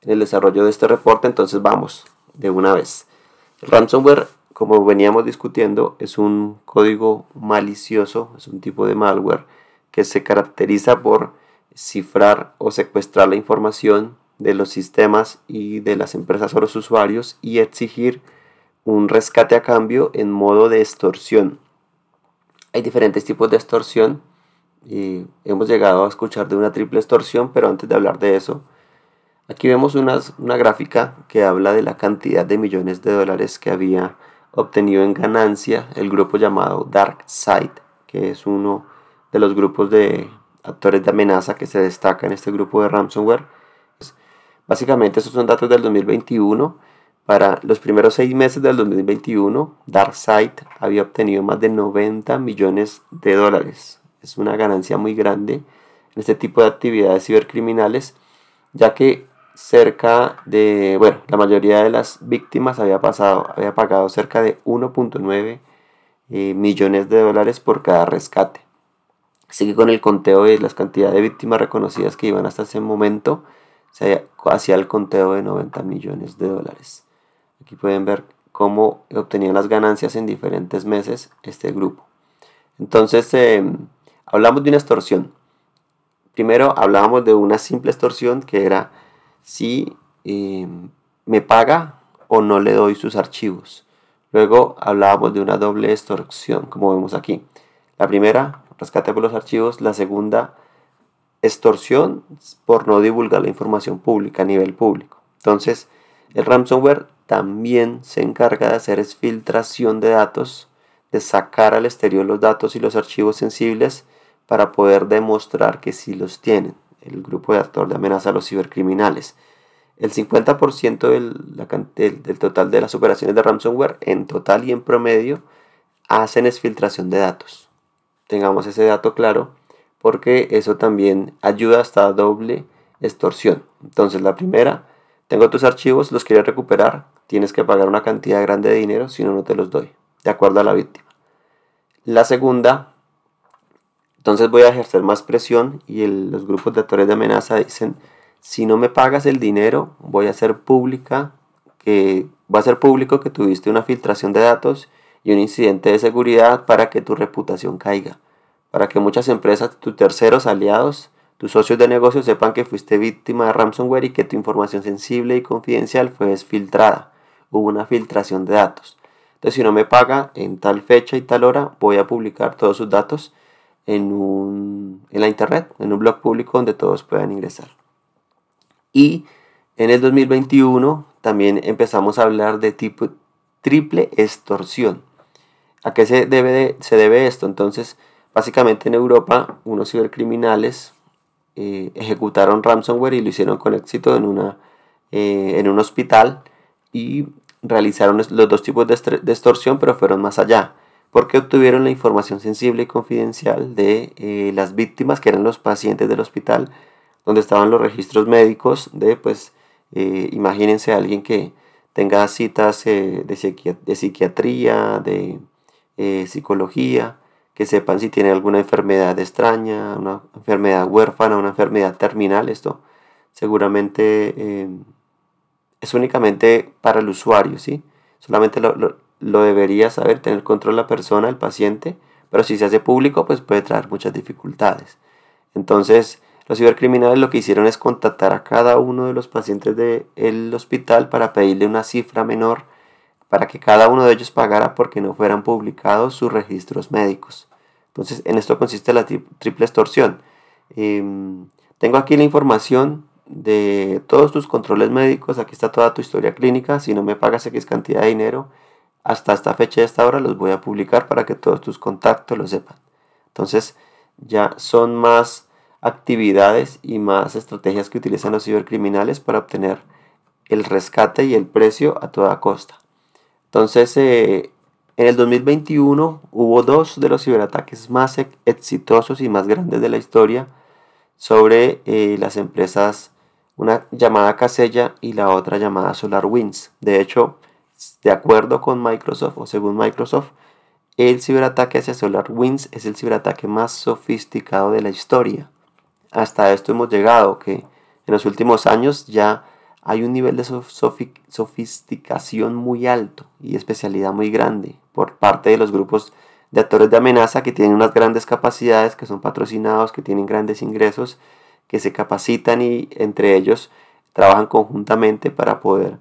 en el desarrollo de este reporte, entonces vamos de una vez. El ransomware, como veníamos discutiendo, es un código malicioso, es un tipo de malware que se caracteriza por cifrar o secuestrar la información de los sistemas y de las empresas o los usuarios y exigir un rescate a cambio en modo de extorsión. Hay diferentes tipos de extorsión y hemos llegado a escuchar de una triple extorsión, pero antes de hablar de eso, aquí vemos una gráfica que habla de la cantidad de millones de dólares que había obtenido en ganancia el grupo llamado DarkSide, que es uno de los grupos de actores de amenaza que se destaca en este grupo de ransomware. Básicamente estos son datos del 2021. Para los primeros 6 meses del 2021, DarkSide había obtenido más de 90 millones de dólares. Es una ganancia muy grande en este tipo de actividades cibercriminales, ya que la mayoría de las víctimas había pagado cerca de 1.9 millones de dólares por cada rescate. Así que con el conteo de las cantidades de víctimas reconocidas que iban hasta ese momento, se hacía el conteo de 90 millones de dólares. Aquí pueden ver cómo obtenían las ganancias en diferentes meses este grupo. Entonces, hablamos de una extorsión. Primero hablábamos de una simple extorsión que era si me paga o no le doy sus archivos. Luego hablábamos de una doble extorsión, como vemos aquí. La primera, rescate por los archivos. La segunda, extorsión por no divulgar la información pública a nivel público. Entonces, el ransomware también se encarga de hacer filtración de datos, de sacar al exterior los datos y los archivos sensibles para poder demostrar que sí los tienen. El grupo de actor de amenaza a los cibercriminales. El 50% del total de las operaciones de ransomware, en total y en promedio, hacen exfiltración de datos. Tengamos ese dato claro, porque eso también ayuda a esta doble extorsión. Entonces, la primera, tengo tus archivos, los quieres recuperar, tienes que pagar una cantidad grande de dinero, si no, no te los doy, de acuerdo a la víctima. La segunda, entonces voy a ejercer más presión y los grupos de actores de amenaza dicen, si no me pagas el dinero, voy a hacer público que tuviste una filtración de datos y un incidente de seguridad para que tu reputación caiga, para que muchas empresas, tus terceros aliados, tus socios de negocio sepan que fuiste víctima de ransomware y que tu información sensible y confidencial fue desfiltrada. Hubo una filtración de datos. Entonces, si no me paga en tal fecha y tal hora, voy a publicar todos sus datos en la internet, en un blog público donde todos puedan ingresar. Y en el 2021 también empezamos a hablar de tipo triple extorsión. ¿A qué se debe esto? Entonces, básicamente en Europa, unos cibercriminales ejecutaron ransomware y lo hicieron con éxito en un hospital y realizaron los dos tipos de extorsión, pero fueron más allá, porque obtuvieron la información sensible y confidencial de las víctimas, que eran los pacientes del hospital, donde estaban los registros médicos imagínense a alguien que tenga citas de psiquiatría, de psicología, que sepan si tiene alguna enfermedad extraña, una enfermedad huérfana, una enfermedad terminal. Esto seguramente es únicamente para el usuario, ¿sí? Solamente lo debería saber, tener control la persona, el paciente, pero si se hace público, pues puede traer muchas dificultades. Entonces, los cibercriminales lo que hicieron es contactar a cada uno de los pacientes del hospital para pedirle una cifra menor para que cada uno de ellos pagara porque no fueran publicados sus registros médicos. Entonces, en esto consiste la triple extorsión. Tengo aquí la información de todos tus controles médicos, aquí está toda tu historia clínica, si no me pagas X cantidad de dinero, hasta esta fecha y esta hora los voy a publicar para que todos tus contactos lo sepan. Entonces, ya son más actividades y más estrategias que utilizan los cibercriminales para obtener el rescate y el precio a toda costa. Entonces, en el 2021 hubo dos de los ciberataques más exitosos y más grandes de la historia sobre las empresas, una llamada Kaseya y la otra llamada SolarWinds. De hecho, de acuerdo con Microsoft o según Microsoft, el ciberataque hacia SolarWinds es el ciberataque más sofisticado de la historia. Hasta esto hemos llegado, que en los últimos años ya hay un nivel de sofisticación muy alto y especialidad muy grande por parte de los grupos de actores de amenaza que tienen unas grandes capacidades, que son patrocinados, que tienen grandes ingresos, que se capacitan y entre ellos trabajan conjuntamente para poder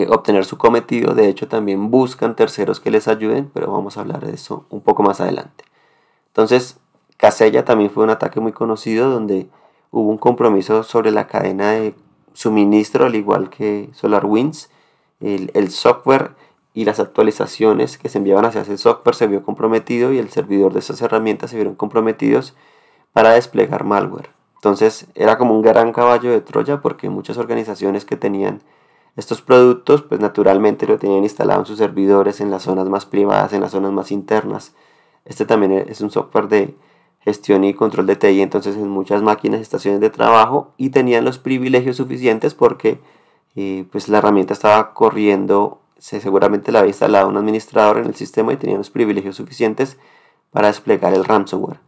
obtener su cometido. De hecho, también buscan terceros que les ayuden, pero vamos a hablar de eso un poco más adelante. Entonces, Kaseya también fue un ataque muy conocido donde hubo un compromiso sobre la cadena de suministro, al igual que SolarWinds. El software y las actualizaciones que se enviaban hacia ese software se vio comprometido y el servidor de esas herramientas se vieron comprometidos para desplegar malware. Entonces era como un gran caballo de Troya porque muchas organizaciones que tenían estos productos pues naturalmente lo tenían instalado en sus servidores en las zonas más privadas, en las zonas más internas. Este también es un software de gestión y control de TI, entonces en muchas máquinas y estaciones de trabajo y tenían los privilegios suficientes porque pues la herramienta estaba corriendo, seguramente la había instalado un administrador en el sistema y tenían los privilegios suficientes para desplegar el ransomware.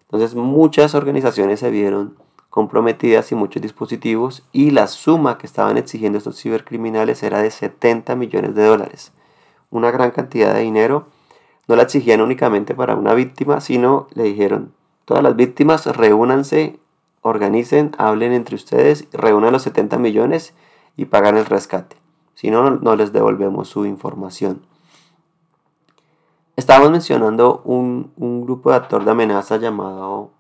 Entonces muchas organizaciones se vieron comprometidas y muchos dispositivos y la suma que estaban exigiendo estos cibercriminales era de 70 millones de dólares. Una gran cantidad de dinero. No la exigían únicamente para una víctima, sino le dijeron, todas las víctimas reúnanse, organicen, hablen entre ustedes, reúnan los 70 millones y pagan el rescate. Si no, no les devolvemos su información. Estábamos mencionando un grupo de actor de amenaza llamado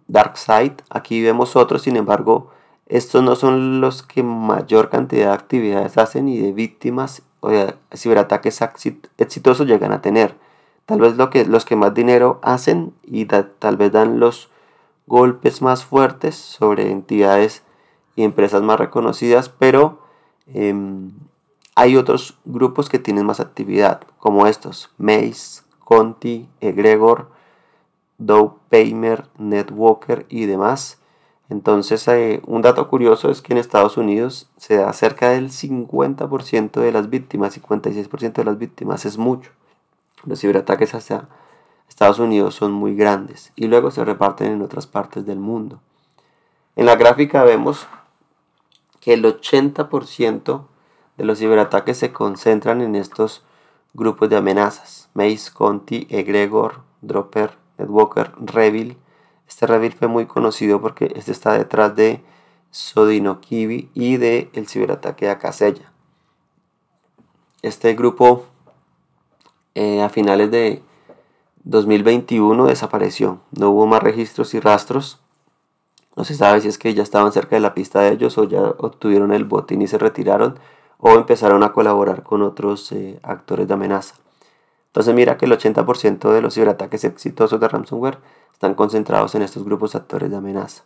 DarkSide. Aquí vemos otros, sin embargo, estos no son los que mayor cantidad de actividades hacen y de víctimas o de ciberataques exitosos llegan a tener. Tal vez los que más dinero hacen y tal vez dan los golpes más fuertes sobre entidades y empresas más reconocidas, pero hay otros grupos que tienen más actividad, como estos: Maze, Conti, Egregor, Dowpaymer, Netwalker y demás. Entonces, un dato curioso es que en Estados Unidos se da cerca del 50% de las víctimas, 56% de las víctimas, es mucho. Los ciberataques hacia Estados Unidos son muy grandes y luego se reparten en otras partes del mundo. En la gráfica vemos que el 80% de los ciberataques se concentran en estos grupos de amenazas: Maze, Conti, Egregor, Dropper, Netwalker, Revil. Este Revil fue muy conocido porque este está detrás de Sodinokibi y del ciberataque a Kaseya. Este grupo a finales de 2021 desapareció. No hubo más registros y rastros. No se sabe si es que ya estaban cerca de la pista de ellos o ya obtuvieron el botín y se retiraron o empezaron a colaborar con otros actores de amenaza. Entonces mira que el 80% de los ciberataques exitosos de ransomware están concentrados en estos grupos actores de amenaza.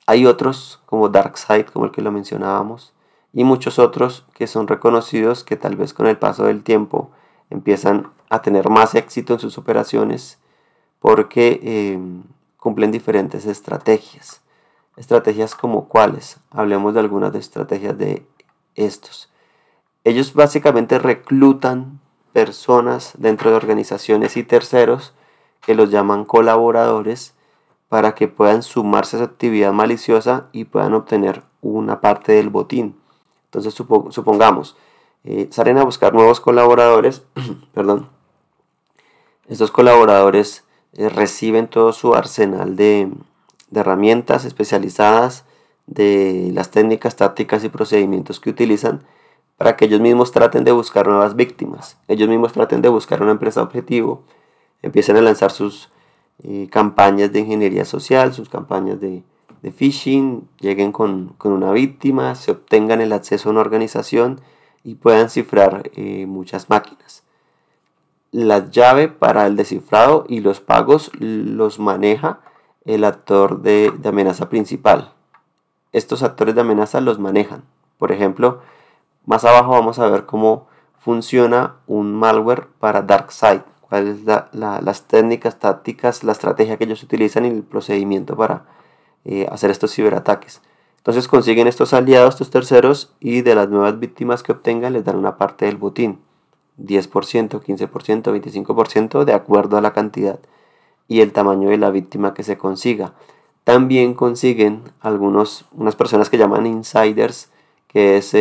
Hay otros como DarkSide, como el que lo mencionábamos, y muchos otros que son reconocidos que tal vez con el paso del tiempo empiezan a tener más éxito en sus operaciones porque cumplen diferentes estrategias. Estrategias como cuáles. Hablemos de algunas de estrategias de estos. Ellos básicamente reclutan personas dentro de organizaciones y terceros que los llaman colaboradores para que puedan sumarse a esa actividad maliciosa y puedan obtener una parte del botín. Entonces supongamos, salen a buscar nuevos colaboradores, perdón. Estos colaboradores reciben todo su arsenal de herramientas especializadas, de las técnicas, tácticas y procedimientos que utilizan para que ellos mismos traten de buscar nuevas víctimas, ellos mismos traten de buscar una empresa objetivo, empiecen a lanzar sus campañas de ingeniería social, sus campañas de phishing, lleguen con una víctima, se obtengan el acceso a una organización y puedan cifrar muchas máquinas. La llave para el descifrado y los pagos los maneja el actor de amenaza principal. Estos actores de amenaza los manejan. Por ejemplo, más abajo vamos a ver cómo funciona un malware para DarkSide, cuáles son las técnicas, tácticas, la estrategia que ellos utilizan y el procedimiento para hacer estos ciberataques. Entonces consiguen estos aliados, estos terceros, y de las nuevas víctimas que obtengan les dan una parte del botín. 10%, 15%, 25% de acuerdo a la cantidad y el tamaño de la víctima que se consiga. También consiguen unas personas que llaman insiders, que es,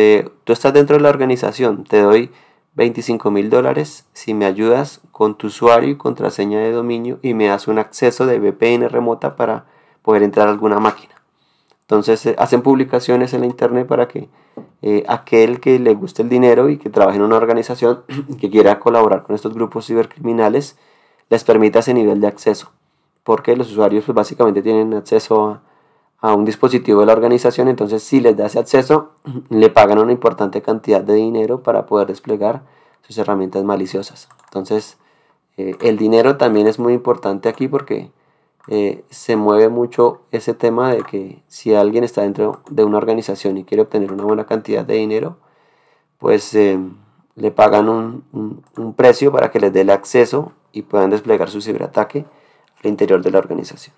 tú estás dentro de la organización, te doy $25,000 si me ayudas con tu usuario y contraseña de dominio y me das un acceso de VPN remota para poder entrar a alguna máquina. Entonces hacen publicaciones en la internet para que aquel que le guste el dinero y que trabaje en una organización que quiera colaborar con estos grupos cibercriminales les permita ese nivel de acceso, porque los usuarios pues básicamente tienen acceso a un dispositivo de la organización. Entonces si les da ese acceso le pagan una importante cantidad de dinero para poder desplegar sus herramientas maliciosas. Entonces el dinero también es muy importante aquí, porque se mueve mucho ese tema de que si alguien está dentro de una organización y quiere obtener una buena cantidad de dinero, pues le pagan un precio para que les dé el acceso y puedan desplegar su ciberataque al interior de la organización.